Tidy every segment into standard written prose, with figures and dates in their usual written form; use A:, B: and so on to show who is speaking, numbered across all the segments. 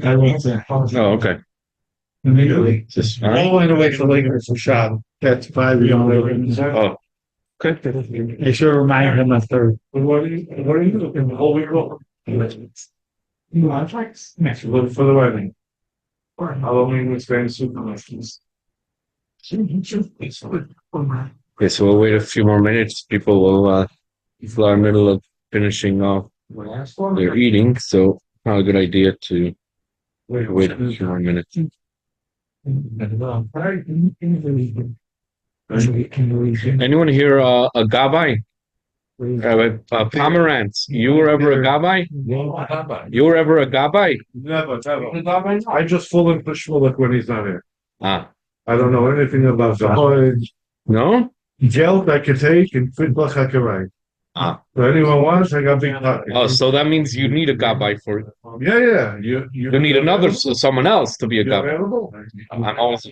A: I went to.
B: Oh, okay.
A: Immediately.
B: Just
A: I went away for later for shop. That's 5 years later.
B: oh, okay.
A: They should remind him of third. What are you looking for? Holy roll. Contracts? Next, look for the wedding. Halloween was very super nice.
B: Okay, so we'll wait a few more minutes. People will people are in the middle of finishing off their eating, so probably a good idea to wait a few more minutes. Anyone here a Gabbai? Pomerantz. You were ever a Gabbai? You were ever a Gabbai?
A: Never. I just fall in Peshmulik when he's not here.
B: Ah,
A: I don't know anything about that.
B: no?
A: Geld I could take and fit Bachakarai.
B: Ah,
A: So anyone wants, I got big pocket.
B: oh, so that means you need a Gabbai for
A: Yeah.
B: you need another someone else to be a
A: You
B: Gabbai.
A: available?
B: I'm always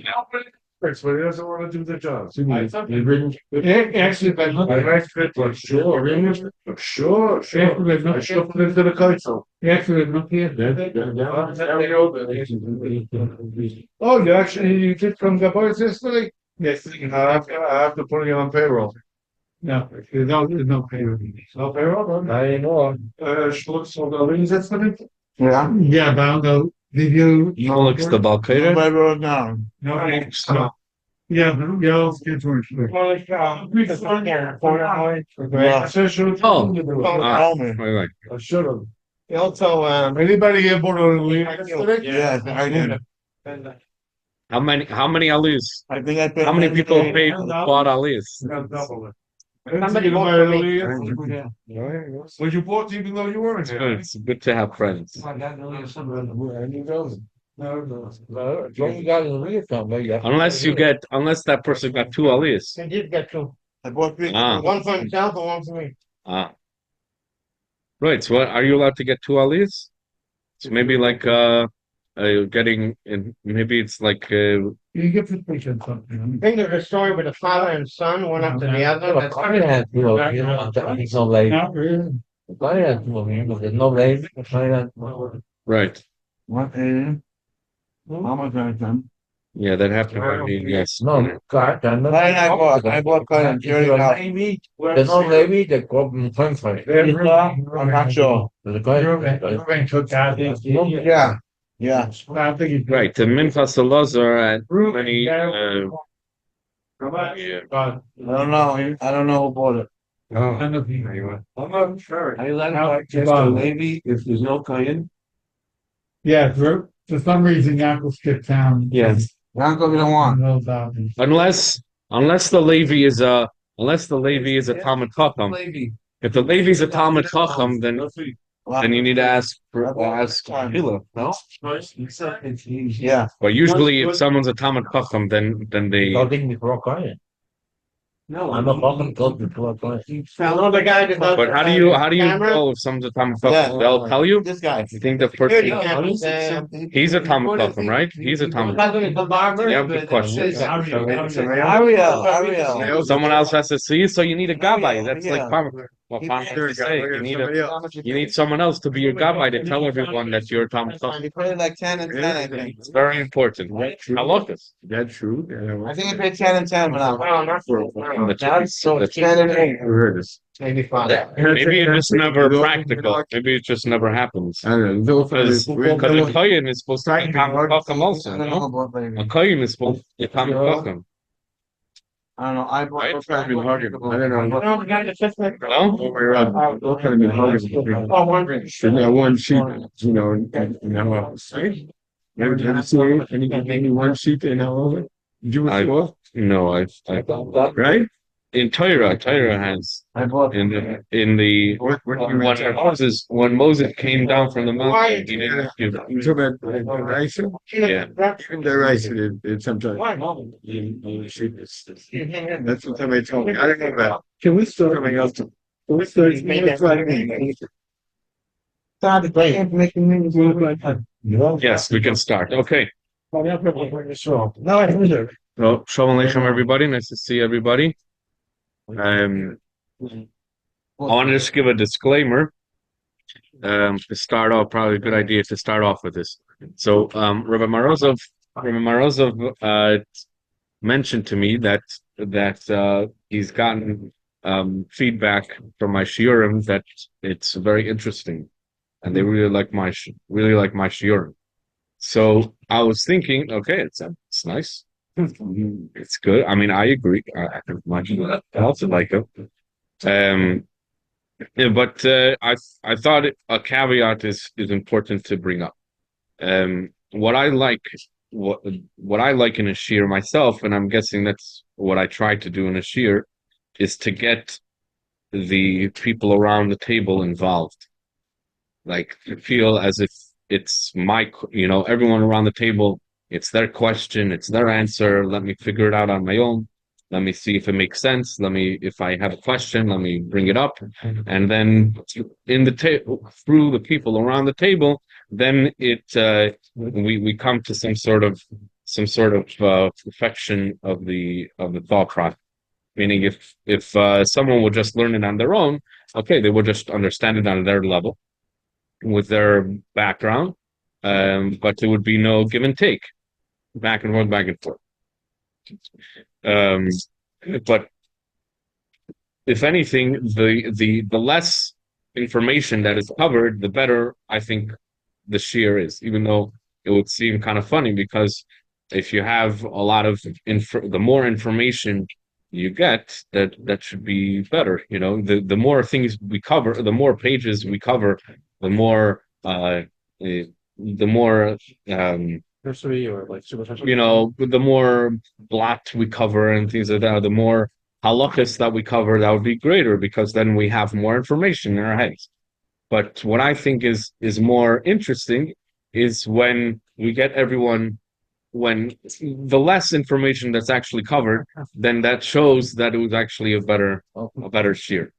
A: But he doesn't want to do the job.
C: Actually, if I look
A: I
C: at
A: like fit, but sure. Sure. I should put into the council.
C: actually look here.
A: Oh, you did from Gabbai yesterday?
C: Yes,
A: I have to put you on payroll.
C: no, there's no payment.
A: No payroll?
C: I know.
A: Schlucks on the lines yesterday?
C: Yeah. Yeah, but I don't know. Did you?
B: Felix the Balkaida.
C: No. Yeah, get to it.
B: Wait.
A: I should have.
C: Also,
A: Anybody here born on the leave yesterday?
C: yeah, I did.
B: How many Alis?
C: I think I paid.
B: How many people paid bought Alis?
A: Double it.
C: Somebody
A: Didn't
C: bought
A: buy
C: for
A: the
C: me.
A: leave? Was you bought even though you weren't here?
B: It's good to have friends. Unless that person got two Alis.
C: I did get two.
A: I bought three.
C: One for himself and one for me.
B: Ah. Right, so are you allowed to get two Alis? So maybe like getting in, maybe it's like
A: You get the patient something.
C: I think there's a story with a father and son, one after the other. That's
A: Not really.
B: right.
A: What? How much I done?
B: Yeah, that happened. I mean, yes.
D: No, God, I'm not.
A: I bought kind of
D: There's no lady that go up in country.
A: I'm not sure.
D: There's a guy.
A: Everybody took that.
D: Yeah.
A: Yeah. I think he's
B: Right, the Minchas Elazar at many
A: God.
D: I don't know who bought it.
A: I'm not sure.
D: I let him just a lady if there's no Kayan.
A: Yeah, for some reason, Yankee skipped town.
B: yes.
D: Yanko, we don't want.
B: Unless the Levi is a Talmud Chacham. If the Levi is a Talmud Chacham, then you need to ask Hila, no?
D: Yeah.
B: But usually, if someone's a Talmud Chacham, then they.
D: No, I'm a welcome to before Kayan.
C: No, the guy that does.
B: But how do you know if someone's a Talmud Chacham? They'll tell you.
D: This guy.
B: You think the person? He's a Talmud Chacham, right? He's a Talmud.
C: The barber.
B: You have the question.
D: Ariel.
B: Someone else has to see, so you need a gabbai. That's like what Maftir say. You need someone else to be your gabbai to tell everyone that you're a Talmud Chacham.
D: He paid like 10 and 10, I think.
B: It's very important. Halakas.
A: That's true.
D: I think he paid 10 and 10 when I was.
B: That's
D: 10 and 8.
C: Maybe five.
B: maybe it's just never practical. Maybe it just never happens. Because a kohen is supposed to be Talmud Chacham also, no? A kohen is supposed to be Talmud Chacham.
D: I don't know. I bought
B: Right?
D: those kind of been hugging.
A: I don't know.
C: No, the guy that sits next to
B: No?
A: Those kind of been hugging.
C: Oh, one.
A: One sheet, Have you seen any one sheet in all of it? Did you before?
B: No, I
A: Right?
B: in Torah has
D: I bought
B: in the when Moses came down from the mountain, he didn't give.
A: You talk about the rice?
B: Yeah.
A: Even the rice, it sometimes. That's what somebody told me. I don't know about. Can we start something else? Can we start?
B: Yes, we can start. Okay.
C: No,
B: Well, Shalom Aleichem, everybody. Nice to see everybody. I want to just give a disclaimer. To start off, probably a good idea to start off with this. So Rabbi Morozov mentioned to me that he's gotten feedback from my shiurim that it's very interesting, and they really like my shiurim. So I was thinking, okay, it's nice. It's good. I mean, I agree. I think I also like it. Um, yeah, but I thought a caveat is important to bring up. What I like, what what I like in a shear myself, and I'm guessing that's what I try to do in a shear, is to get the people around the table involved, like to feel as if it's everyone around the table, it's their question, it's their answer. Let me figure it out on my own. Let me see if it makes sense. If I have a question, let me bring it up. And then in the table, through the people around the table, then we come to some sort of perfection of the thought process. Meaning if someone would just learn it on their own, okay, they would just understand it on their level with their background, but there would be no give and take, back and forth, back and forth. Um, but if anything, the less information that is covered, the better I think the shear is. Even though it would seem kind of funny, because if you have a lot of the more information you get, that should be better. The more things we cover, the more pages we cover, the more the more
A: Nursery or like super.
B: the more blot we cover and things like that, the more halachas that we cover, that would be greater, because then we have more information in our heads. But what I think is more interesting is when we get everyone, when the less information that's actually covered, then that shows that it was actually a better shear.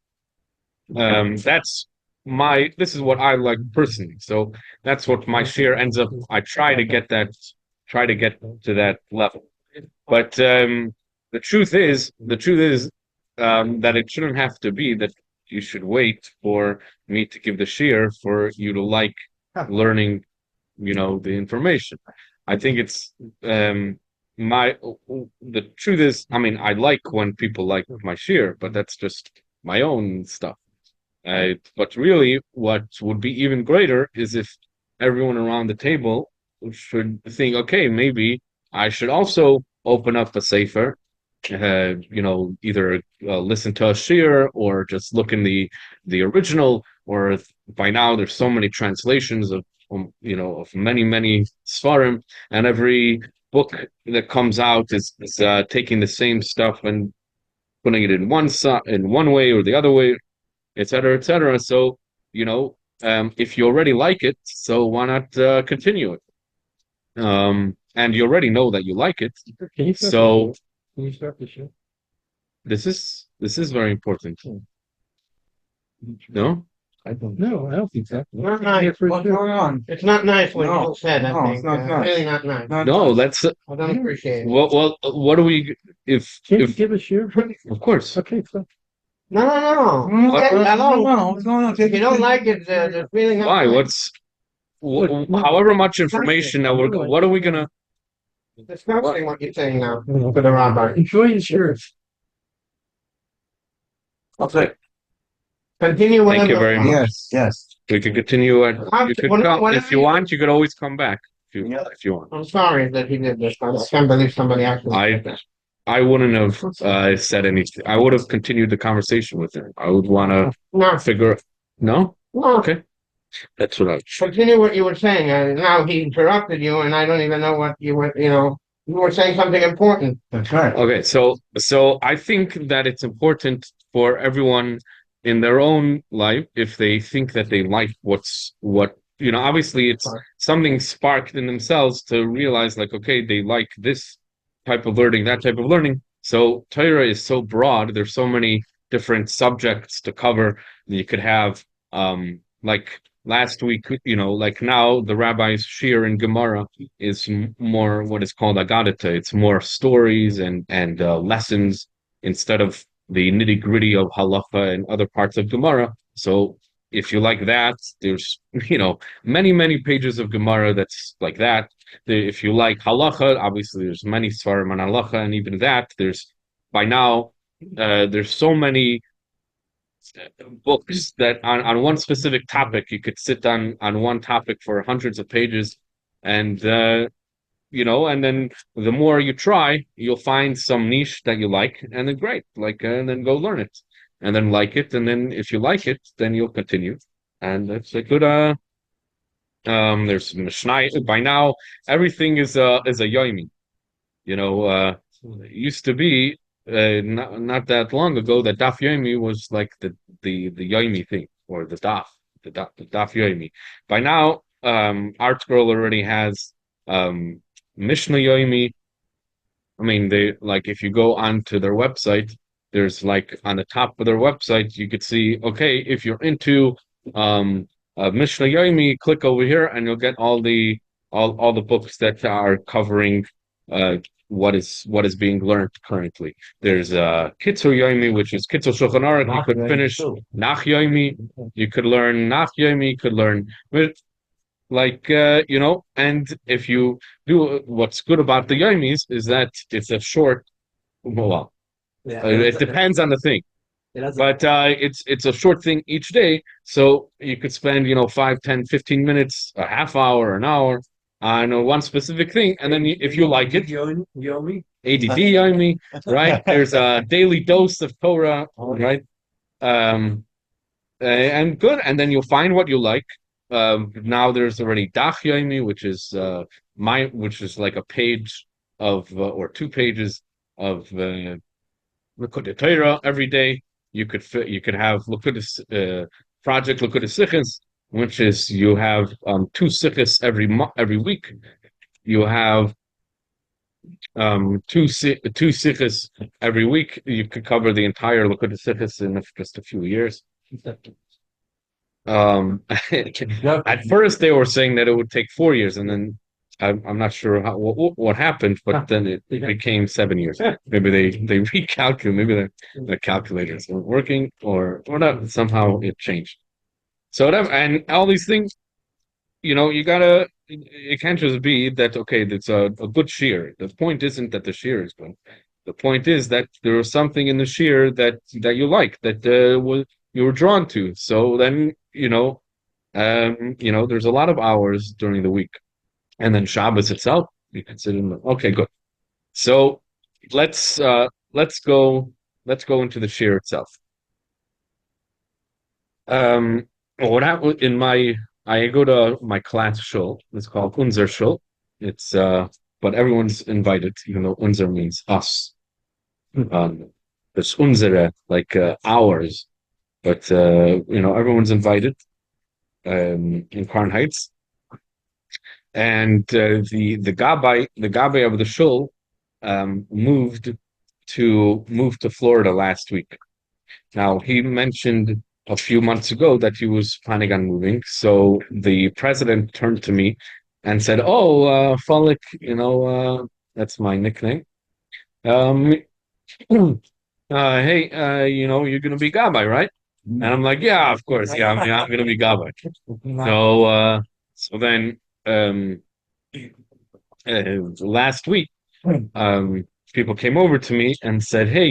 B: This is what I like personally. So that's what my shear ends up. I try to get to that level. But the truth is that it shouldn't have to be that you should wait for me to give the shear for you to like learning, the information. I think it's my the truth is, I mean, I like when people like my shear, but that's just my own stuff. But really, what would be even greater is if everyone around the table should think, okay, maybe I should also open up a sefer, either listen to a shir or just look in the original. Or by now, there's so many translations of many svarim, and every book that comes out is taking the same stuff and putting it in one way or the other way, etc., etc. So, if you already like it, so why not continue it? And you already know that you like it.
A: Can you
B: So
A: start the show?
B: this is very important. No?
A: I don't think so.
C: Not nice.
D: What's going on?
C: It's not nice what
D: No,
C: you said, I
D: no,
C: think.
D: it's not nice.
C: Really not nice.
B: No, let's.
C: I don't appreciate it.
B: Well, what do we?
A: Can you
B: If
A: give a share?
B: of course.
A: Okay, so
C: No.
D: Hello. What's going on?
C: If you don't like it, there's really not.
B: Why? However much information that what are we gonna?
C: Disgusting what you're saying now for the rabbi.
A: enjoy your shirts.
D: Okay.
C: Continue
B: Thank you
C: whatever.
B: very much.
D: Yes.
B: We could continue. You could come
C: Whatever
B: if you want. You could always come back if you want.
C: I'm sorry that he did this. I can't believe somebody actually did this.
B: I wouldn't have said anything. I would have continued the conversation with him. I would want to
C: No,
B: figure. No?
C: no.
B: Okay. That's what I.
C: Continue what you were saying. Now he interrupted you, and I don't even know what you were. You were saying something important.
D: That's right.
B: Okay, so I think that it's important for everyone in their own life, if they think that they like obviously it's something sparked in themselves to realize, like, okay, they like this type of learning, that type of learning. So Torah is so broad. There's so many different subjects to cover. You could have like last week, like now the rabbi's shir in Gemara is more what is called Agadata. It's more stories and lessons instead of the nitty gritty of halacha and other parts of Gemara. So if you like that, there's many pages of Gemara that's like that. If you like halacha, obviously there's many svarim on halacha, and even that there's by now there's so many books that on one specific topic you could sit on one topic for hundreds of pages, and and then the more you try, you'll find some niche that you like, and then great, and then go learn it, and then like it, and then if you like it, then you'll continue, and it's a good. There's Mishnah. By now, everything is a yomi. It used to be not that long ago that daf yomi was like the yomi thing, or the daf yomi. By now, Art Scroll already has Mishnah Yomi. I mean, they like if you go onto their website, there's like on the top of their website, you could see, okay, if you're into Mishnah Yomi, click over here and you'll get all the books that are covering what is being learned currently. There's Kitzur Yomi, which is Kitzur Shulchan Aruch. You could finish Nach Yomi, you could learn Nach Yomi, you could learn and if you do, what's good about the yomis is that it's a short, well, it depends on the thing, but it's a short thing each day, so you could spend 5, 10, 15 minutes, a half hour, an hour on one specific thing, and then if you like it,
D: Yomi?
B: ADD yomi, right? There's a daily dose of Torah, right? And good, and then you'll find what you like. Now there's already Dach Yomi, which is like a page of or 2 pages of Likkutei Torah every day. You could have Likkutei project Likkutei Sichos, which is you have 2 sichos every week. You have 2 sichos every week. You could cover the entire Likkutei Sichos in just a few years. At first they were saying that it would take 4 years, and then I'm not sure what happened, but then it became 7 years. Maybe they recalculated, maybe the calculators weren't working, or not, somehow it changed. So and all these things, it can't just be that, okay, that's a good shear. The point isn't that the shear is good. The point is that there was something in the shear that you like, that you were drawn to. So then, there's a lot of hours during the week, and then Shabbos itself, you consider. Okay, good. So let's go into the shir itself. I go to my class shul. It's called Unser Shul. It's but everyone's invited, even though Unser means us. There's Unsere, like ours, but everyone's invited in Crown Heights. And the Gabbai of the shul moved to Florida last week. Now, he mentioned a few months ago that he was planning on moving. So the president turned to me and said, "Oh, Falik, that's my nickname. Hey, you're gonna be Gabbai, right?" And I'm like, "Yeah, of course. Yeah, I'm gonna be Gabbai." So then last week, people came over to me and said, "Hey,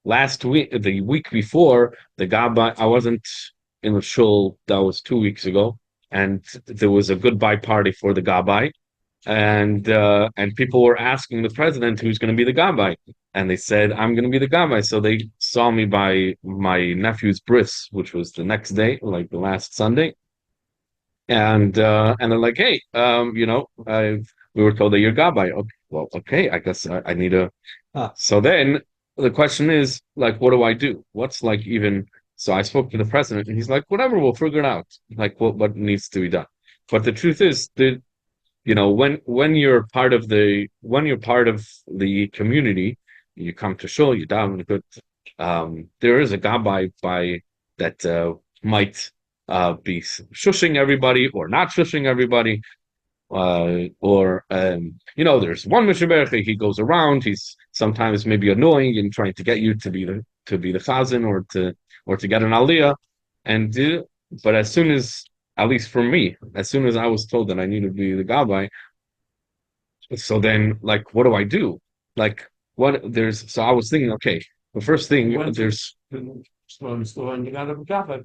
B: last week, the week before the Gabbai, I wasn't in the shul. That was 2 weeks ago, and there was a goodbye party for the Gabbai, and people were asking the president who's going to be the Gabbai, and they said I'm going to be the Gabbai. So they saw me by my nephew's bris, which was the next day, like the last Sunday, and they're like, hey, we were told that you're Gabbai. Okay, well, okay, I guess I need a. So then the question is, like, what do I do? What's like even? So I spoke to the president, and he's like, whatever, we'll figure it out. Like, what needs to be done. But the truth is that, when you're part of the community, you come to shul, you daven, but there is a Gabbai that might be shushing everybody or not shushing everybody. There's one Shebeirach, he goes around, he's sometimes maybe annoying and trying to get you to be the chazan or to get an aliyah, and but as soon as, at least for me, as soon as I was told that I need to be the Gabbai, so then, like, what do I do? Like, so I was thinking, okay, the first thing, there's,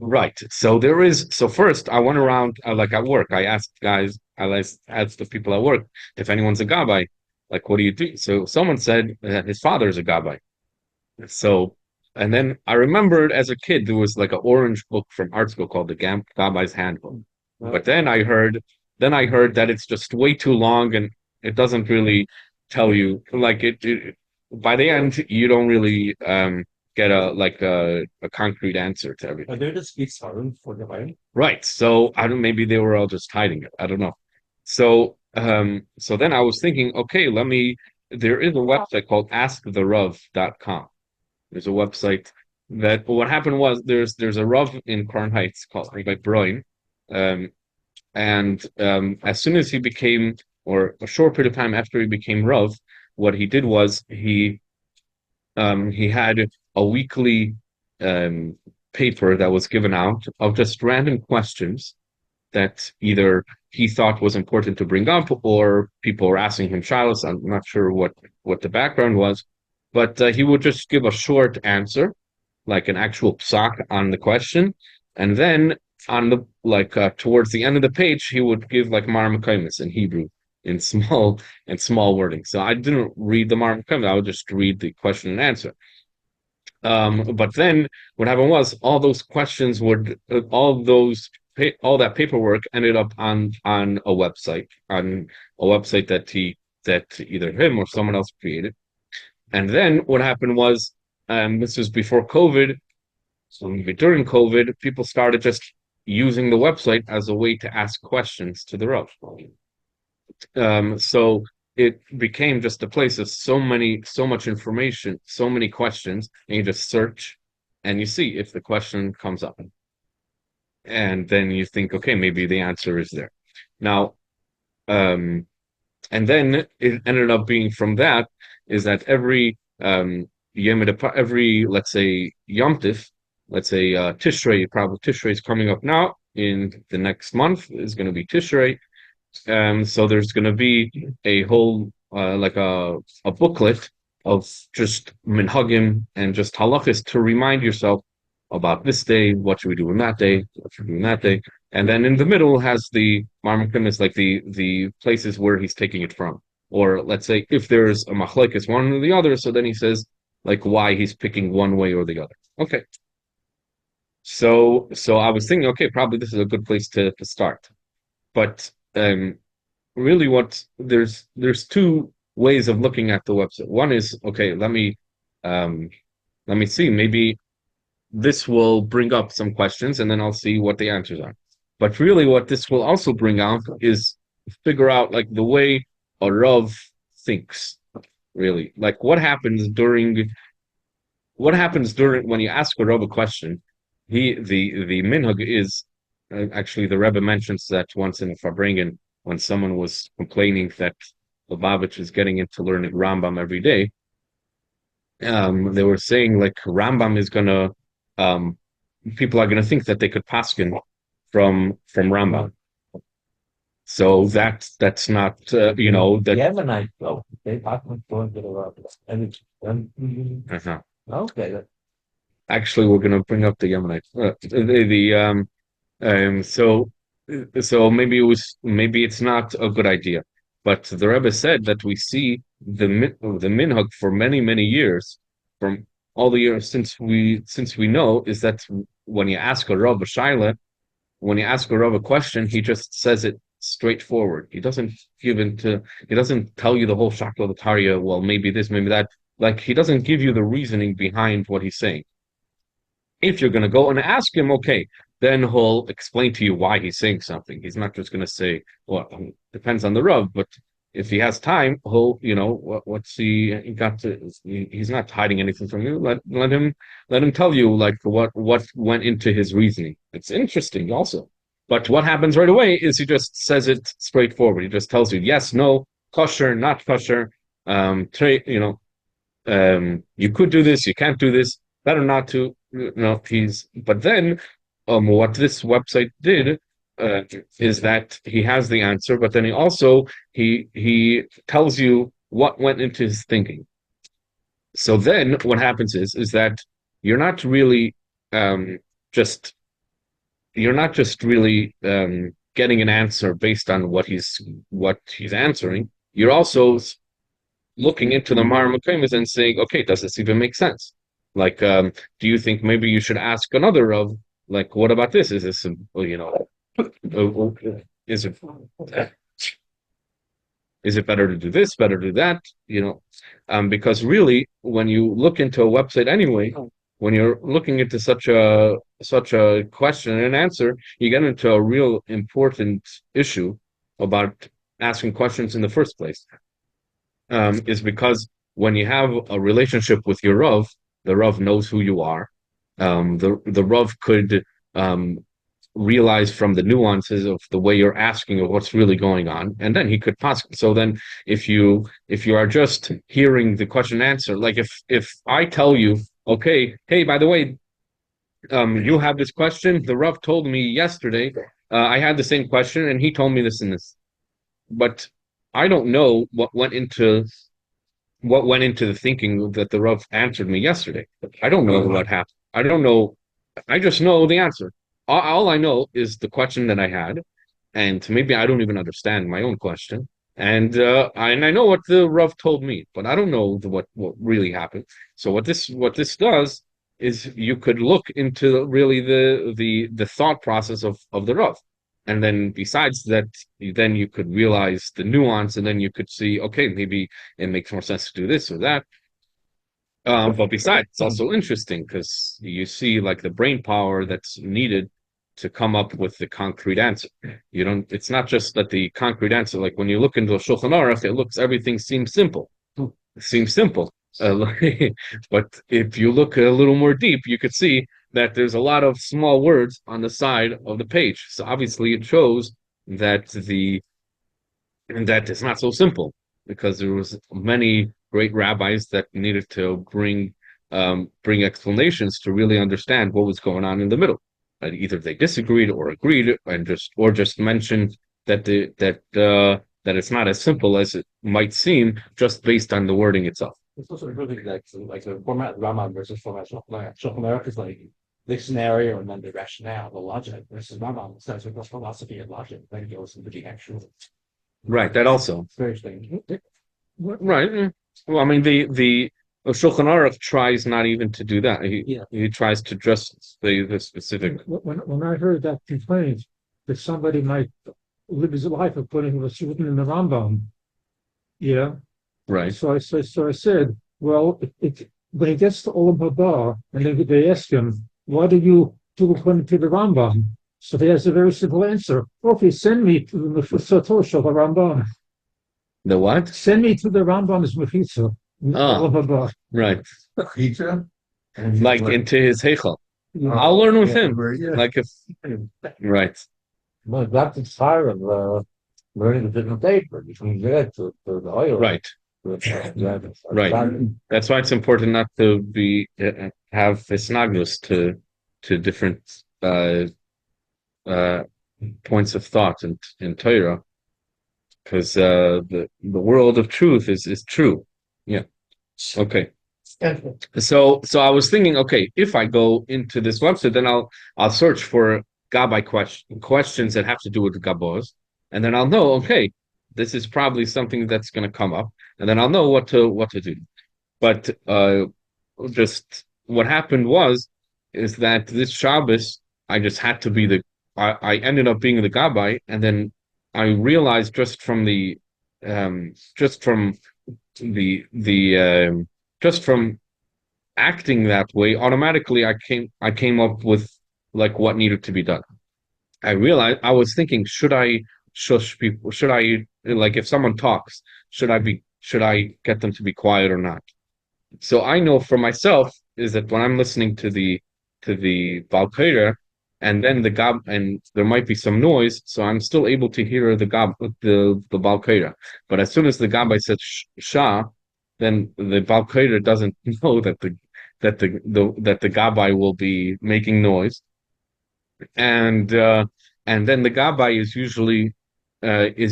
B: right. So first I went around, like at work, I asked the people at work if anyone's a Gabbai, like, what do you do? So someone said that his father's a Gabbai. So, and then I remembered as a kid, there was like an orange book from art school called the Gabbai's Handbook. But then I heard that it's just way too long and it doesn't really tell you, like by the end, you don't really get a concrete answer to everything.
A: Are there the speaks for the way?
B: Right. So I don't, maybe they were all just hiding it. I don't know. So then I was thinking, okay, there is a website called asktherav.com. There's a website that, what happened was, there's a Rav in Crown Heights called Rabbi Broin. And as soon as he became, or a short period of time after he became Rav, what he did was he had a weekly paper that was given out of just random questions that either he thought was important to bring up, or people were asking him shilas. I'm not sure what the background was, but he would just give a short answer, like an actual psak on the question, and then on the towards the end of the page, he would give like Mar Mekaymis in Hebrew in small wording. So I didn't read the Mar Mekaymis; I would just read the question and answer. But then what happened was, all those questions all that paperwork ended up on a website that either him or someone else created. And then what happened was, this was before COVID, so maybe during COVID, people started just using the website as a way to ask questions to the Rav. So it became just a place of so much information, so many questions, and you just search and you see if the question comes up. And then you think, okay, maybe the answer is there. Now, and then it ended up being from that is that every let's say Yom Tif, let's say Tishrei, probably Tishrei is coming up now in the next month is going to be Tishrei. So there's going to be a whole like a booklet of just minhagim and just halachas to remind yourself about this day, what should we do on that day, what should we do on that day, and then in the middle has the marmakim, is like the places where he's taking it from, or let's say if there's a machlekes one or the other, so then he says like why he's picking one way or the other. Okay, so I was thinking, okay, probably this is a good place to start, but really there's two ways of looking at the website. One is, okay, let me see, maybe this will bring up some questions and then I'll see what the answers are. But really what this will also bring out is figure out like the way a Rav thinks, really. Like what happens during when you ask a Rav a question. The minhag is, actually the Rebbe mentions that once in a Farbrengen, when someone was complaining that Lubavitch is getting into learning Rambam every day, they were saying like Rambam is gonna people are gonna think that they could paskin from Rambam. So that's not that.
D: Yemenite, though. They talk going to the Rob. Okay.
B: Actually, we're gonna bring up the Yemenites. So maybe it's not a good idea. But the Rebbe said that we see the minhag for many years, from all the years since we know, is that when you ask a Rav a shaila, when you ask a Rav a question, he just says it straightforward. He doesn't tell you the whole shakla of the tarya. Well, maybe this, maybe that. Like he doesn't give you the reasoning behind what he's saying. If you're going to go and ask him, okay, then he'll explain to you why he's saying something. He's not just going to say, well, depends on the Rav, but if he has time, he'll, he's not hiding anything from you. Let him tell you like what went into his reasoning. It's interesting also. But what happens right away is he just says it straightforward. He just tells you yes, no, kosher, not kosher, you could do this, you can't do this, better not to. But then what this website did is that he has the answer, but then he tells you what went into his thinking. So then what happens is that you're not really um, just you're not just really getting an answer based on what he's answering. You're also looking into the Maramakimis and saying, okay, does this even make sense? Like, do you think maybe you should ask another of, like, what about this? Is this, is it is it better to do this, better to do that? Because really, when you look into a website anyway, when you're looking into such a question and answer, you get into a real important issue about asking questions in the first place. Is because when you have a relationship with your Rav, the Rav knows who you are. The Rav could realize from the nuances of the way you're asking of what's really going on, and then he could possibly. So then, if you are just hearing the question and answer, like if I tell you, okay, hey, by the way, you have this question. The Rav told me yesterday, I had the same question, and he told me this and this, but I don't know what went into the thinking that the Rav answered me yesterday. I don't know what happened. I don't know. I just know the answer. All I know is the question that I had, and maybe I don't even understand my own question. And I know what the Rav told me, but I don't know what really happened. So what this does is you could look into really the thought process of the Rav. And then besides that, then you could realize the nuance, and then you could see, okay, maybe it makes more sense to do this or that. But besides, it's also interesting because you see like the brain power that's needed to come up with the concrete answer. It's not just that the concrete answer, like when you look into a Shulchan Aruch, everything seems simple. It seems simple. But if you look a little more deep, you could see that there's a lot of small words on the side of the page. So obviously it shows that it's not so simple, because there was many great rabbis that needed to bring explanations to really understand what was going on in the middle. Either they disagreed or agreed, and just mentioned that it's not as simple as it might seem just based on the wording itself.
D: It's also really like the format Raman versus format Shulchan Aruch is like the scenario and then the rationale, the logic versus Raman says with the philosophy and logic, then goes into the actual.
B: Right, that also.
D: It's very strange.
B: Right. Well, I mean, the Shulchan Aruch tries not even to do that. He tries to just say the specific.
A: When I heard that complaint that somebody might live his life according to what's written in the Rambam, yeah.
B: Right.
A: So I said, well, when he gets to Olam Haba, and they ask him, why do you do according to the Rambam? So he has a very simple answer. Okay, send me to the Mefusatosh of the Rambam.
B: The what?
A: Send me to the Rambam's Mefitza. Olam Haba.
B: Right.
D: Feature?
B: Like into his Heichal. I'll learn with him. Like right.
D: Well, that's the fire of learning the different paper between that to the oil.
B: Right. Right. That's why it's important not to have isnagnus to different points of thought in Torah, because the world of truth is true. Yeah. Okay. So I was thinking, okay, if I go into this website, then I'll search for Gabbai questions that have to do with the Gabbos, and then I'll know, okay, this is probably something that's going to come up, and then I'll know what to do. But just what happened is that this Shabbos, I just had to be I ended up being the Gabbai, and then I realized just from acting that way, automatically I came up with like what needed to be done. I realized I was thinking, should I shush people? Should I, like, if someone talks, should I get them to be quiet or not? So I know for myself is that when I'm listening to the Balkaira, and then the Gab, and there might be some noise, so I'm still able to hear the Balkaira. But as soon as the Gabbai says Shah, then the Balkaira doesn't know that the Gabbai will be making noise. and then the Gabbai is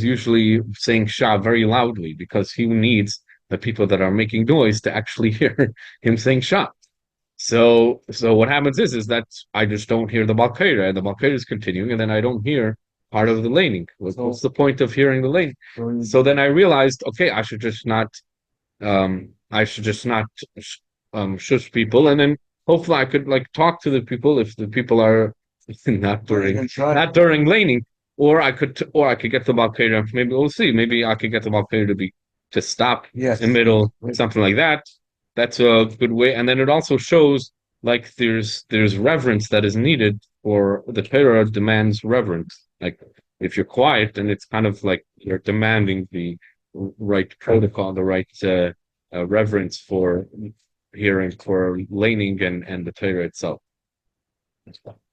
B: usually saying Shah very loudly because he needs the people that are making noise to actually hear him saying Shah. So what happens is that I just don't hear the Balkaira, and the Balkaira is continuing, and then I don't hear part of the laning. What's the point of hearing the laning? So then I realized, okay, I should just not shush people, and then hopefully I could like talk to the people if the people are not during laning, or I could get the Balkaira. Maybe we'll see. Maybe I could get the Balkaira to stop
C: Yes.
B: in the middle, something like that. That's a good way. And then it also shows like there's reverence that is needed, for the Torah demands reverence. Like if you're quiet, then it's kind of like you're demanding the right protocol, the right reverence for hearing, for laning and the Torah itself.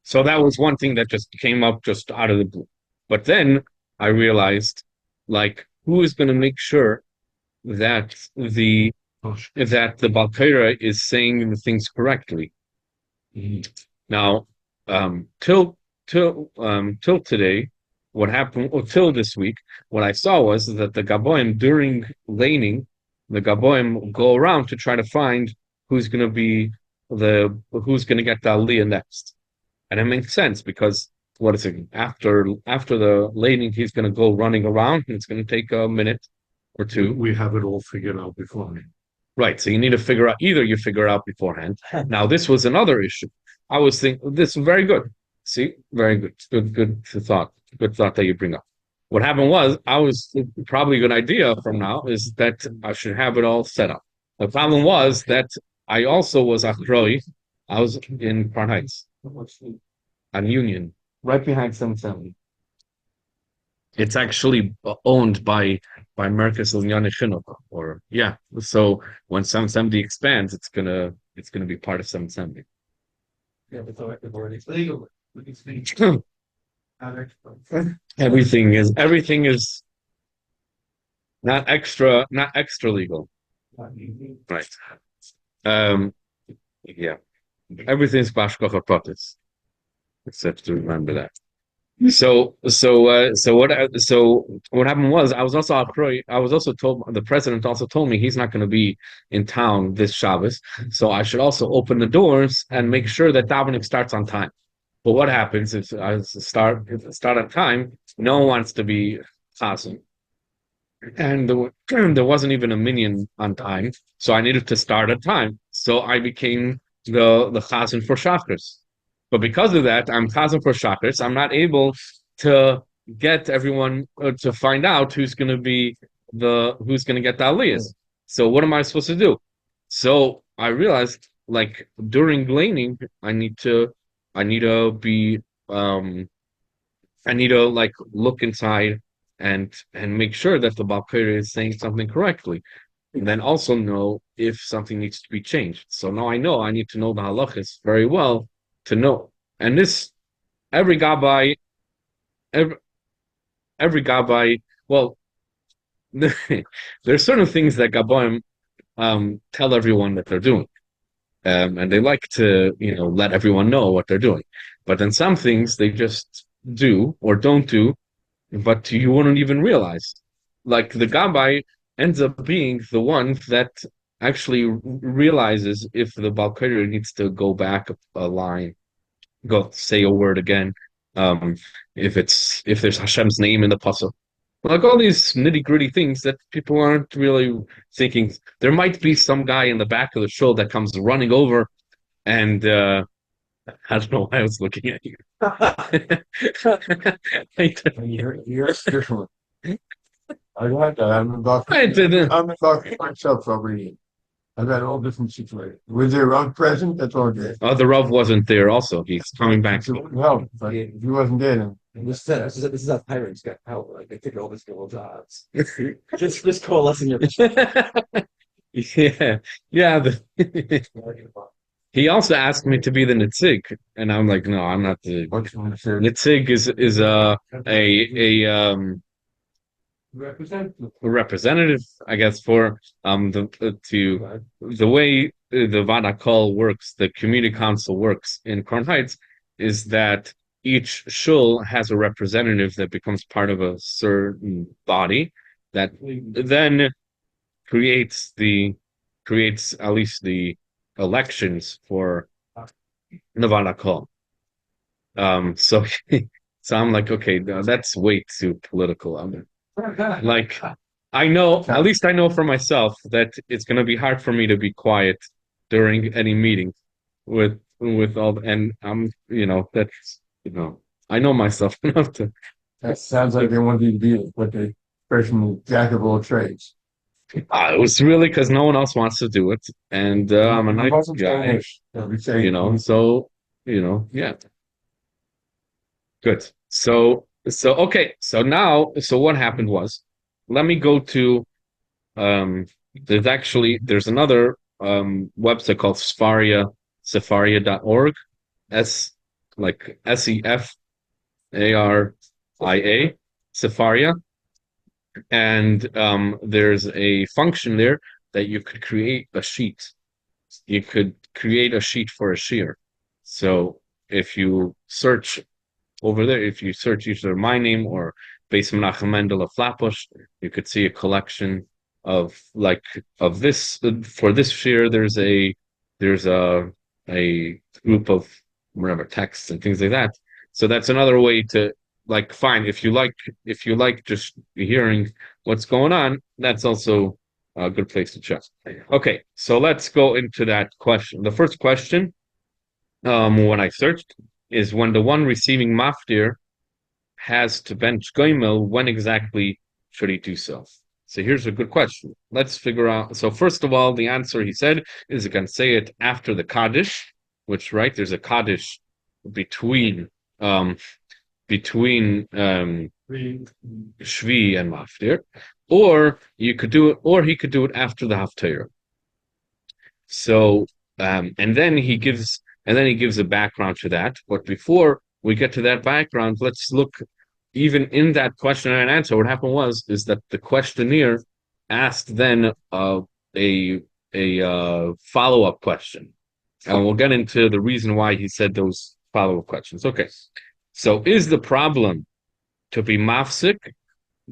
B: So that was one thing that just came up just out of the blue. But then I realized, like, who is going to make sure that the Balkaira is saying the things correctly? Now, till today, what happened, or till this week, what I saw was that the Gabboim during laning, the Gabboim go around to try to find who's going to get the Aliyah next, and it makes sense because what is it after the laning, he's going to go running around, and it's going to take a minute or two.
A: We have it all figured out beforehand.
B: Right. So you need to figure out, either you figure out beforehand. Now, this was another issue. I was thinking this is very good. See, very good. Good thought. Good thought that you bring up. What happened was, probably a good idea from now is that I should have it all set up. The problem was that I also was achroi. I was in Crown Heights on Union, right behind 770. It's actually owned by Merkez Linyane Chinuch, or yeah. So when 770 expands, it's gonna be part of 770.
D: Yeah, but it's legal.
B: Everything is not extra legal. Right. Yeah. Everything's bashkocha pratis. Except to remember that. So what happened was, I was also told, the president also told me he's not going to be in town this Shabbos, so I should also open the doors and make sure that davening starts on time. But what happens if I start on time? No one wants to be chazan, and there wasn't even a minyan on time, so I needed to start at time. So I became the chazan for Shachris. But because of that, I'm chazan for Shachris. I'm not able to get everyone to find out who's going to get the aliyahs. So what am I supposed to do? So I realized, like, during laning, I need to like look inside and make sure that the Balkaira is saying something correctly, and then also know if something needs to be changed. So now I know I need to know the halachas very well to know. And this, every Gabbai, well, there's certain things that Gabbaim tell everyone that they're doing. And they like to, let everyone know what they're doing. But then some things they just do or don't do, but you wouldn't even realize. Like the Gabbai ends up being the one that actually realizes if the Balkaira needs to go back a line, go say a word again, if there's Hashem's name in the puzzle. Like all these nitty-gritty things that people aren't really thinking. There might be some guy in the back of the show that comes running over, and I don't know why I was looking at you.
E: You're different. I like that.
B: I didn't.
E: I'm talking myself over here. I've had all different situations. Was there a Rav present? That's all good.
B: Oh, the Rav wasn't there also. He's coming back.
E: No, but if he wasn't there, then
D: And this is how tyrants get power. Like they take over school jobs. just coalescing your.
B: Yeah. He also asked me to be the Nitzig, and I'm like, no, I'm not the Nitzig. Is a representative, I guess, for the way the Vada Kol works, the community council works in Crown Heights, is that each shul has a representative that becomes part of a certain body that then creates at least the elections for Nevada Call. So so I'm like, okay, no, that's way too political. Like I know, at least I know for myself that it's gonna be hard for me to be quiet during any meeting with all and I'm that's I know myself enough to
E: That sounds like they want you to be like a person jack of all trades.
B: it was really because no one else wants to do it, and I'm a nice guy, so yeah, good. So okay, so what happened was, let me go to there's another website called Sefaria.org, S like Sefaria, Sefaria, and there's a function there that you could create a sheet. You could create a sheet for a shear. So if you search over there, if you search either my name or Beis Menachem Mendel of Flatbush, you could see a collection of this for this shear. There's a group of whatever texts and things like that. So that's another way to fine if you like just hearing what's going on, that's also a good place to check. Okay, so let's go into that question. The first question, when I searched, is when the one receiving Maftir has to bench HaGomel, when exactly should he do so? So here's a good question. Let's figure out. So first of all, the answer he said is you can say it after the Kaddish, which there's a Kaddish between Shvi and Maftir, or he could do it after the Haftarah. So and then he gives a background to that. But before we get to that background, let's look even in that question and answer. What happened is that the questionnaire asked then a follow-up question, and we'll get into the reason why he said those follow-up questions. Okay. So is the problem to be mafsik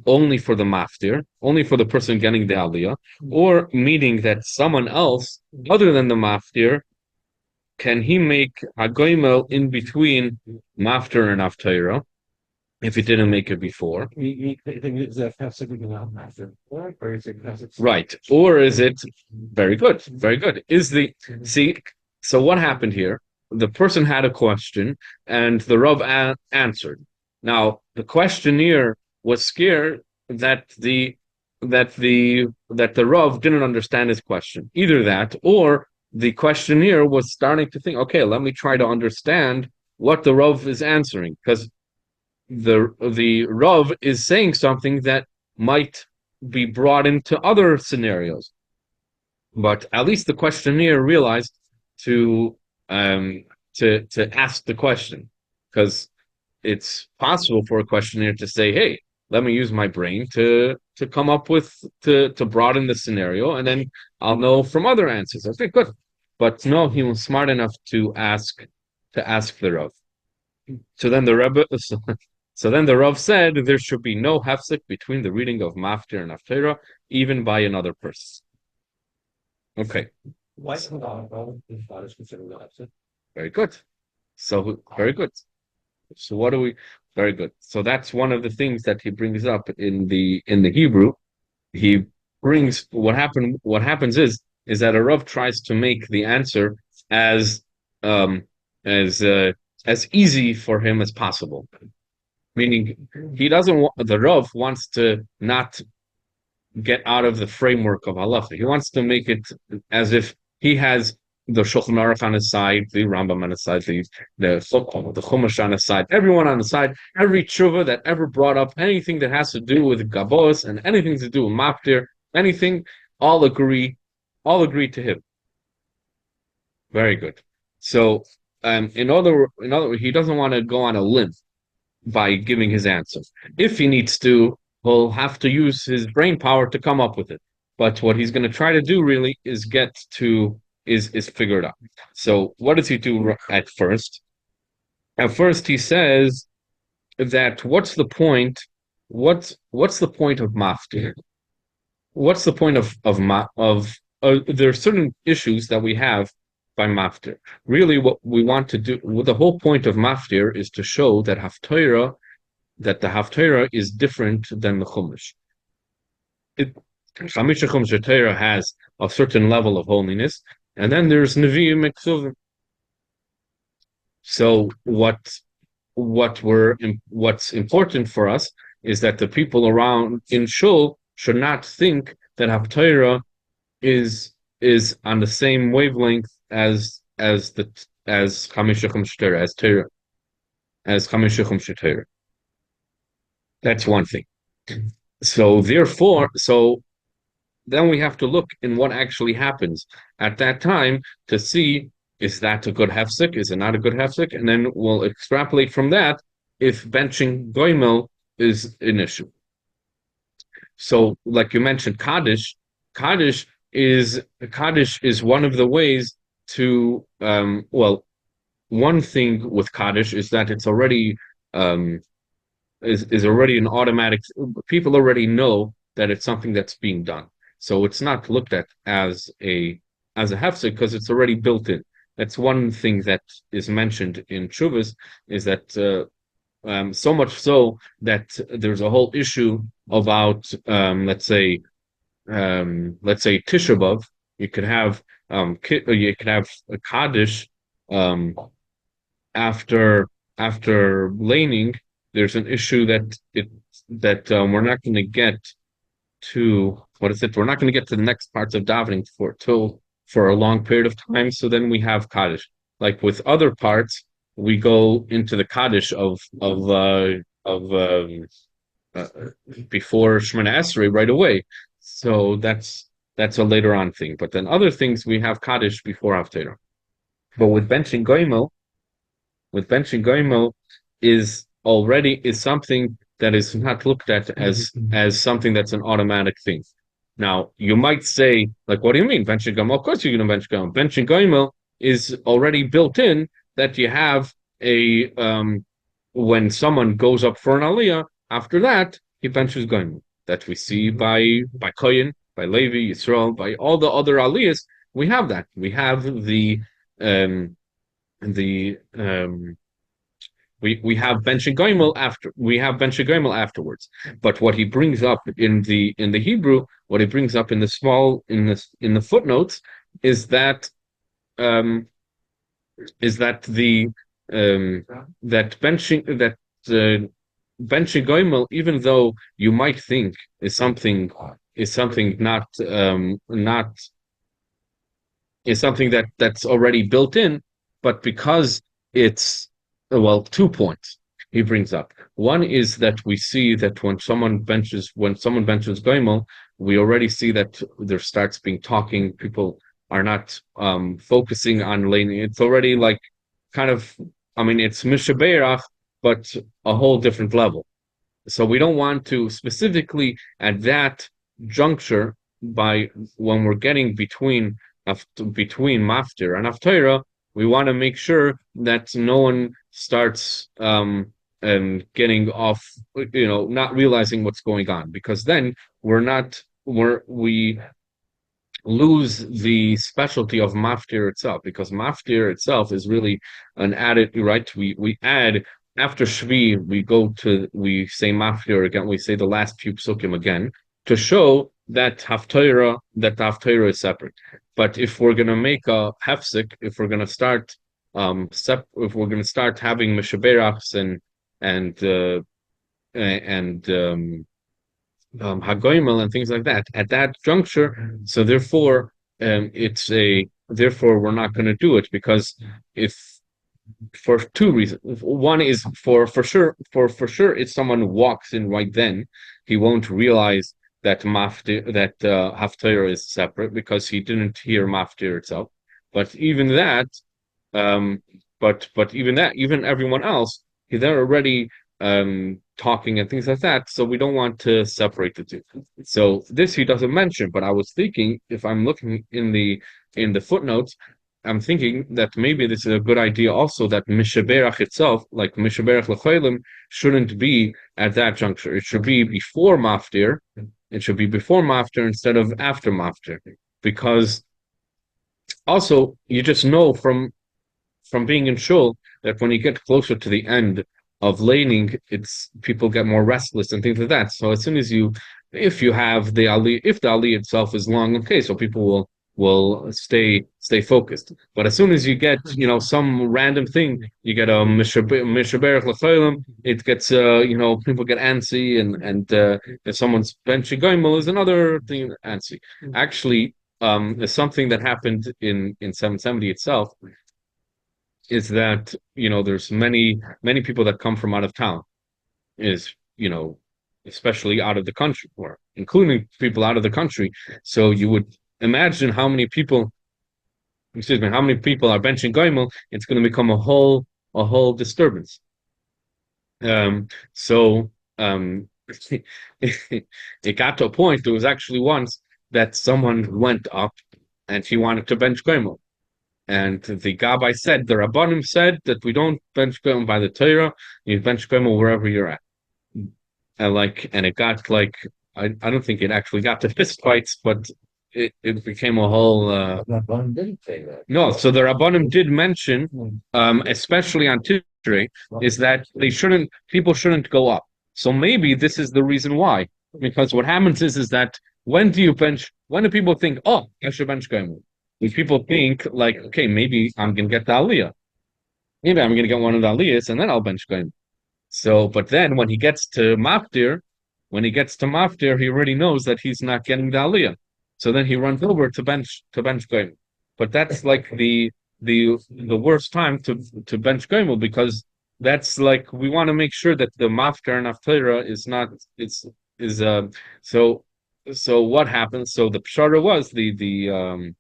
B: only for the maftir, only for the person getting the aliyah, or meaning that someone else other than the maftir, can he make HaGomel in between maftir and haftarah if he didn't make it before? Right. Or is it very good? Very good. So what happened here? The person had a question and the Rav answered. Now the questionnaire was scared that the Rav didn't understand his question. Either that, or the questionnaire was starting to think, okay, let me try to understand what the Rav is answering, because the Rav is saying something that might be brought into other scenarios. But at least the questionnaire realized to ask the question, because it's possible for a questionnaire to say, hey, let me use my brain to come up with to broaden the scenario, and then I'll know from other answers. Okay, good. But no, he was smart enough to ask the Rav. So then the Rav said there should be no hefsek between the reading of Maftir and Haftarah, even by another person. Okay.
D: Why is considered the hefsek?
B: Very good. So very good. So what do we? Very good. So that's one of the things that he brings up in the Hebrew. He brings what happens is that a Rav tries to make the answer as easy for him as possible. Meaning he doesn't want, the Rav wants to not get out of the framework of halacha. He wants to make it as if he has the Shulchan Aruch on his side, the Rambam on his side, the Chumash on his side, everyone on the side, every tshuva that ever brought up anything that has to do with Gabbos and anything to do with Maftir, anything, all agree to him. Very good. So, in other words, he doesn't want to go on a limb by giving his answer. If he needs to, he'll have to use his brain power to come up with it. But what he's going to try to do really is figure it out. So what does he do at first? At first, he says that what's the point? What's the point of maftir? What's the point of there are certain issues that we have by maftir. Really, what we want to do, well, the whole point of maftir is to show that the haftarah is different than the chumash. Chamisha Chumash Torah has a certain level of holiness, and then there's Nevi'im Meksuvim. So what's important for us is that the people around in Shul should not think that Haftarah is on the same wavelength as Chamisha Chumash Torah, as Chamisha Chumash Torah. That's one thing. So therefore, then we have to look in what actually happens at that time to see, is that a good hefsek? Is it not a good hefsek? And then we'll extrapolate from that if benching goimel is an issue. So, like you mentioned, Kaddish is one of the ways to one thing with Kaddish is that it's already is already an automatic. People already know that it's something that's being done. So it's not looked at as a hefsek because it's already built in. That's one thing that is mentioned in Chuvas, is that so much so that there's a whole issue about let's say Tisha B'Av. You could have a Kaddish after laning. There's an issue that we're not going to get to. What is it? We're not going to get to the next parts of davening for a long period of time. So then we have Kaddish. Like with other parts, we go into the Kaddish of before Shemona Esrei right away. So that's a later on thing. But then other things we have Kaddish before Haftarah. But with benching goimel is something that is not looked at as something that's an automatic thing. Now, you might say, like, what do you mean, benching goimel? Of course you're going to bench goimel. Benching goimel is already built in that you have a when someone goes up for an aliyah, after that, he benches goimel. That we see by Koyin, by Levi, Yisrael, by all the other aliyahs, we have that. We have we have benching goimel afterwards. But what he brings up in the Hebrew, what he brings up in the footnotes, is that the benching goimel, even though you might think is something that's already built in, but because it's 2 points he brings up. One is that we see that when someone benches goimel, we already see that there starts being talking. People are not focusing on laning. It's already like kind of, it's Shebeirach, but a whole different level. So we don't want to specifically at that juncture, when we're getting between Maftir and Haftarah, we want to make sure that no one starts getting off, not realizing what's going on, because then we lose the specialty of Maftir itself, because Maftir itself is really an added, right? We add after Shvi, we say Maftir again, we say the last few psukim again to show that the Haftarah is separate. But if we're going to make a hefsek, if we're going to start having Shebeirachs and HaGomel and things like that at that juncture, so therefore we're not going to do it, because for two reasons. One is for sure if someone walks in right then, he won't realize that Haftarah is separate, because he didn't hear Maftir itself. But even that, even everyone else, they're already talking and things like that. So we don't want to separate the two. So this he doesn't mention, but I was thinking, if I'm looking in the footnotes, I'm thinking that maybe this is a good idea also that Shebeirach itself, like Shebeirach l'cholim, shouldn't be at that juncture. It should be before Maftir. It should be before Maftir instead of after Maftir. Because also you just know from being in shul that when you get closer to the end of laning, it's people get more restless and things like that. So as soon as if you have the Ali, if the Ali itself is long, okay, so people will stay focused. But as soon as you get some random thing, you get a Shebeirach l'cholim, it gets people get antsy and if someone's benching HaGomel is another thing antsy. Actually, there's something that happened in 770 itself. Is that there's many people that come from out of town, especially out of the country, or including people out of the country. So you would imagine how many people are benching HaGomel. It's going to become a whole disturbance. So it got to a point. There was actually once that someone went up and he wanted to bench HaGomel. And the Gabbai said, the Rabbanim said that we don't bench HaGomel by the Torah, you bench HaGomel wherever you're at. And it got I don't think it actually got to fist fights, but it became a whole
D: Rabbanim didn't say that.
B: No, so the Rabbanim did mention, especially on Tishrei, is that people shouldn't go up. So maybe this is the reason why. Because what happens is that when do people think, oh, I should bench HaGomel? If people think okay, maybe I'm going to get the Aliyah. Maybe I'm going to get one of the Aliyahs and then I'll bench HaGomel. So, but then when he gets to Maftir, he already knows that he's not getting the Aliyah. So then he runs over to bench HaGomel. But that's the worst time to bench HaGomel, because that's we want to make sure that the Maftir and Torah is not so what happens? So the pshara was the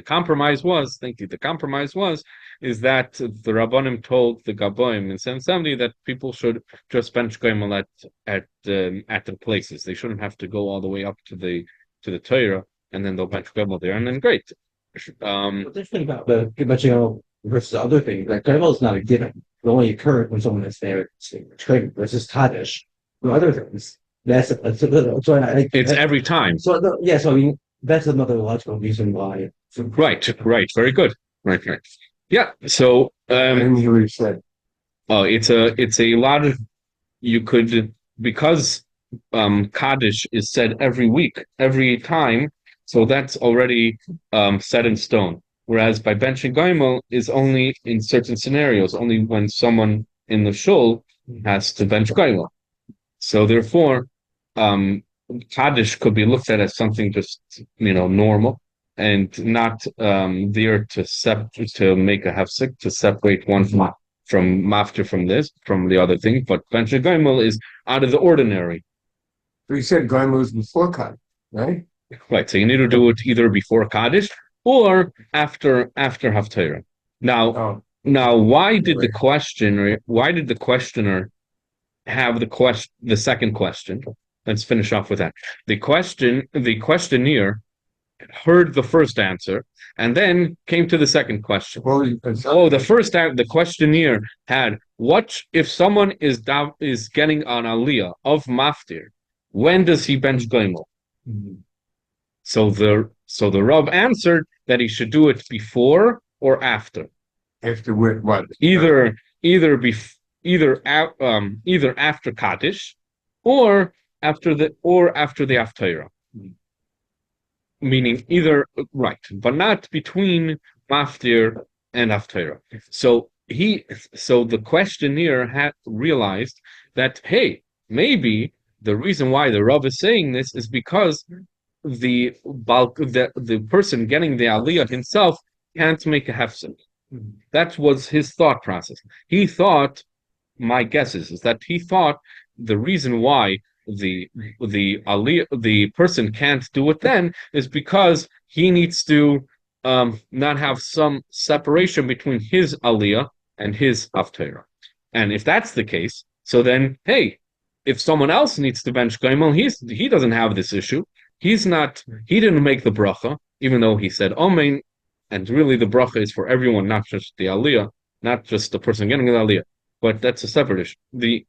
B: compromise was, thank you. The compromise is that the Rabbanim told the Gabbai in 770 that people should just bench HaGomel at the places. They shouldn't have to go all the way up to the Torah, and then they'll bench HaGomel there, and then great.
D: What's interesting about the benching HaGomel versus other things, like HaGomel is not a given. It only occurs when someone is there trading versus Kaddish. For other things,
B: it's every time.
D: So I mean, that's another logical reason why.
B: Right. Very good. Right. Yeah. So,
E: I didn't hear what you said.
B: Oh, it's a lot of, you could, because Kaddish is said every week, every time, so that's already set in stone. Whereas by benching HaGomel is only in certain scenarios, only when someone in the shul has to bench HaGomel. So therefore, Kaddish could be looked at as something just normal, and not there to make a hefsek, to separate one from Maftir from the other thing. But benching HaGomel is out of the ordinary.
E: So you said HaGomel was before Kaddish, right?
B: Right. So you need to do it either before Kaddish or after Haftarah. Now, why did the questioner have the second question? Let's finish off with that. The questionnaire heard the first answer and then came to the second question. The questionnaire had, what if someone is getting an aliyah of Maftir? When does he bench HaGomel? Mm-hmm. So the Rav answered that he should do it before or after.
E: After what?
B: Either after Kaddish or after the Haftarah. Meaning right, but not between Maftir and Haftarah. So the questionnaire had realized that, hey, maybe the reason why the Rav is saying this is because the person getting the aliyah himself can't make a hefsek. That was his thought process. He thought, my guess is that he thought the reason why the person can't do it then is because he needs to not have some separation between his aliyah and his haftarah. And if that's the case, so then, hey, if someone else needs to bench HaGomel, he doesn't have this issue. He didn't make the bracha, even though he said Amen and really the bracha is for everyone, not just the aliyah, not just the person getting the aliyah. But that's a separate issue.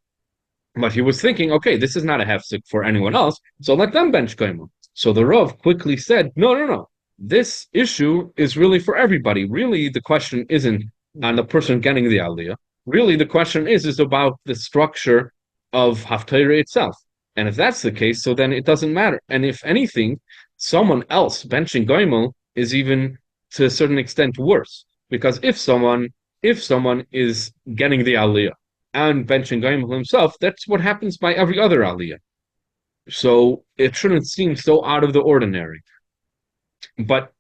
B: But he was thinking, okay, this is not a hefsek for anyone else, so let them bench Goimel. So the Rav quickly said, no. This issue is really for everybody. Really, the question isn't on the person getting the aliyah. Really, the question is about the structure of Haftarah itself. And if that's the case, so then it doesn't matter. And if anything, someone else benching Goimel is even to a certain extent worse. Because if someone is getting the aliyah and benching Goimel himself, that's what happens by every other aliyah. So it shouldn't seem so out of the ordinary. But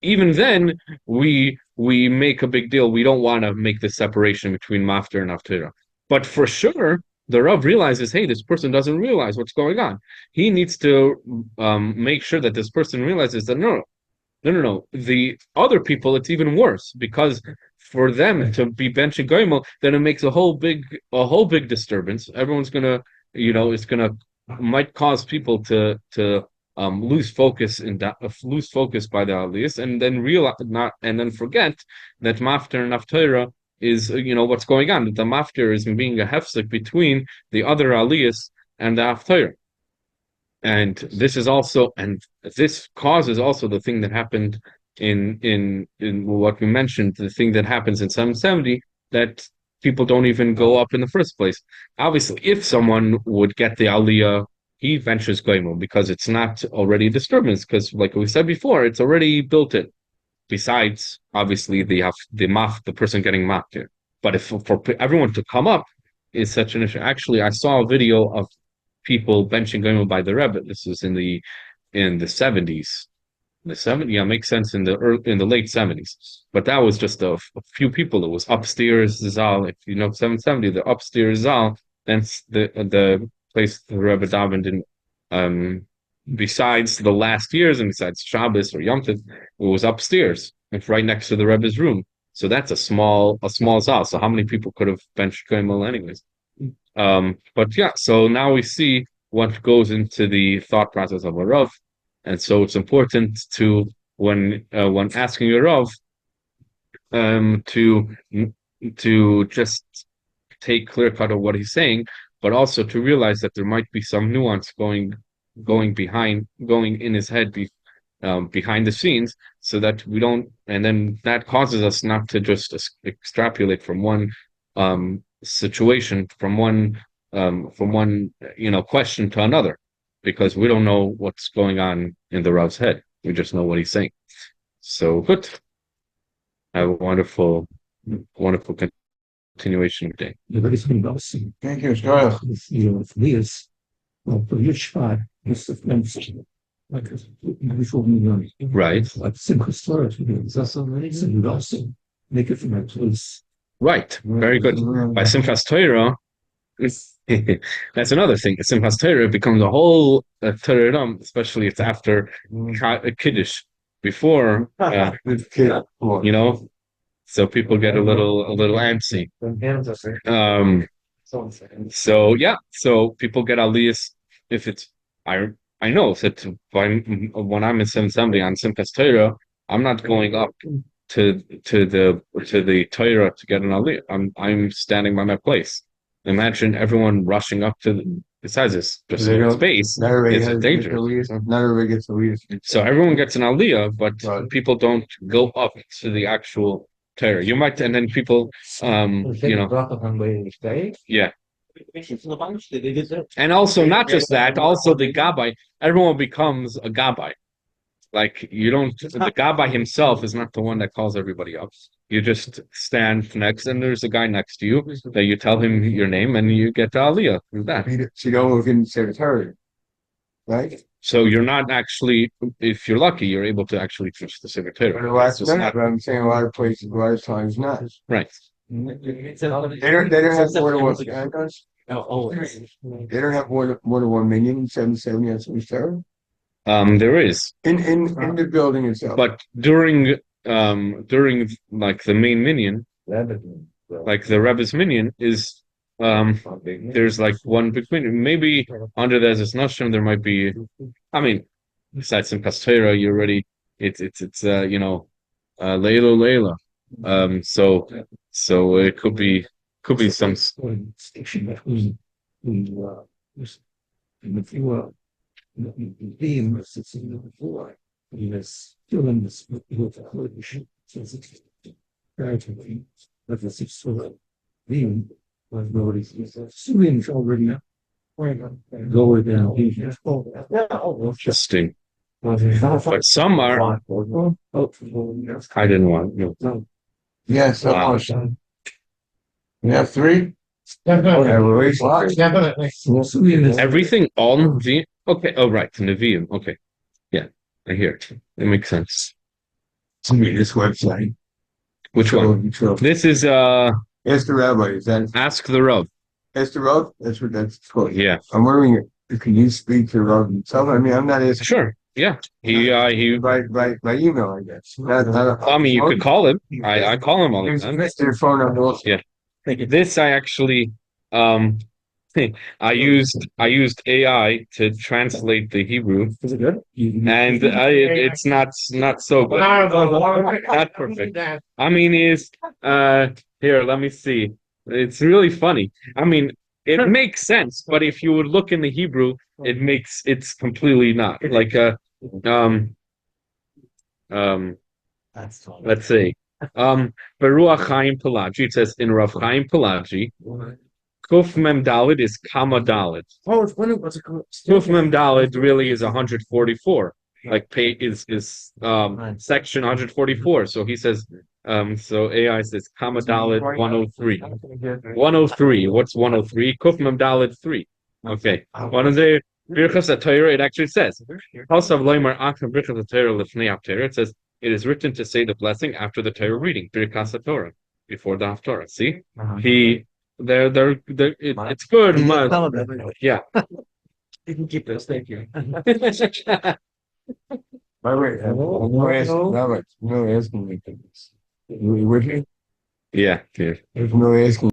B: even then, we make a big deal. We don't want to make the separation between Maftir and Haftarah. But for sure, the Rav realizes, hey, this person doesn't realize what's going on. He needs to make sure that this person realizes that no. The other people, it's even worse, because for them to be benching Goimel, then it makes a whole big disturbance. Everyone's gonna, might cause people to lose focus by the aliyahs, and then forget that Maftir and Haftarah is what's going on. That the Maftir is being a hefsek between the other aliyahs and the Haftarah. And this causes also the thing that happened in what we mentioned, the thing that happens in 770, that people don't even go up in the first place. Obviously, if someone would get the aliyah, he ventures Goimel because it's not already a disturbance, because like we said before, it's already built in. Besides, obviously, the person getting Maftir. But if for everyone to come up is such an issue. Actually, I saw a video of people benching Goimel by the Rebbe. This was in the 70s. The 70s, yeah, makes sense in the late 70s. But that was just a few people. It was upstairs Zal. If 770, the upstairs Zal. Then the place the Rebbe davened in. Besides the last years and besides Shabbos or Yom Tov, it was upstairs. It's right next to the Rebbe's room. So that's a small Zal. So how many people could have benched Kollel anyways? But yeah, so now we see what goes into the thought process of a Rav, and so it's important to when asking a Rav, to just take clear cut of what he's saying, but also to realize that there might be some nuance going in his head behind the scenes, so that we don't, and then that causes us not to just extrapolate from one situation, from one question to another, because we don't know what's going on in the Rav's head. We just know what he's saying. So good. Have a wonderful continuation of the day.
E: Thank you, Shkoyach.
B: Right. Right. Very good. By Simchas Torah, that's another thing. Simchas Torah becomes a whole Torah, especially it's after Kiddush. Before, so people get a little antsy. So people get aliyahs if it's I know that when I'm in 770 on Simchas Torah, I'm not going up to the Torah to get an aliyah. I'm standing by my place. Imagine everyone rushing up to besides this just space. It's dangerous.
E: Not everybody gets aliyah.
B: So everyone gets an aliyah, but people don't go up to the actual Torah. You might, and then people, yeah. And also not just that, also the Gabbai. Everyone becomes a Gabbai. Like the Gabbai himself is not the one that calls everybody up. You just stand next, and there's a guy next to you that you tell him your name, and you get the aliyah through that.
E: So you don't look in Shebeirach, right?
B: So you're not actually, if you're lucky, you're able to actually teach the Shebeirach.
E: But I'm saying a lot of places, a lot of times not.
B: Right.
E: They don't have more than one. They don't have more than 1 million in 770 on Shebeirach.
B: There is
E: in the building itself.
B: But during like the main minyan, like the Rebbe's minyan is there's like one big minyan. Maybe under the Ezes Nashim there might be. I mean, besides Simchas Torah, you already it's Layla. So it could be some.
A: Distinction between the being was sitting before. He was doing this with the collision. Gradually, but the six being was nobody's syringe already lower than the
B: Interesting. But some are. I didn't want. No.
E: Yes,
B: Wow.
E: you have three?
C: Definitely.
B: Everything on the. Okay. Oh, right. Nevi'im. Okay. Yeah, I hear it. It makes sense.
E: This website.
B: Which one? This is
E: Ask the rabbi, is that
B: Ask the Rav.
E: Ask the Rav? That's what that's called.
B: Yeah.
E: I'm wondering if can you speak to Rav himself? I mean, I'm not asking
B: Sure. Yeah. He.
E: by email, I guess.
B: I mean, you could call him. I call him all the time.
E: Their phone number also.
B: Yeah. This I actually I used AI to translate the Hebrew.
A: Is it good?
B: And it's not so good. Not perfect. I mean, here, let me see. It's really funny. I mean, it makes sense, but if you would look in the Hebrew, it's completely not. Like let's see. Beruach Chaim Pelagi, it says in Rav Chaim Pelagi, Kuf Mem Dalid is Kama Dalid.
A: Oh, it's when it was a
B: Kuf Mem Dalid really is 144. Like pay is section 144. So he says, so AI says Kama Dalid 103. 103. What's 103? Kuf Mem Dalid 3. Okay. One of the Birchas Torah, it actually says, it says, it is written to say the blessing after the Torah reading, Birkas Torah, before the Haftorah. See, it's good. Yeah.
A: You can keep this. Thank you.
E: By the way, no asking me things. You with me?
B: Yeah.
E: There's no asking.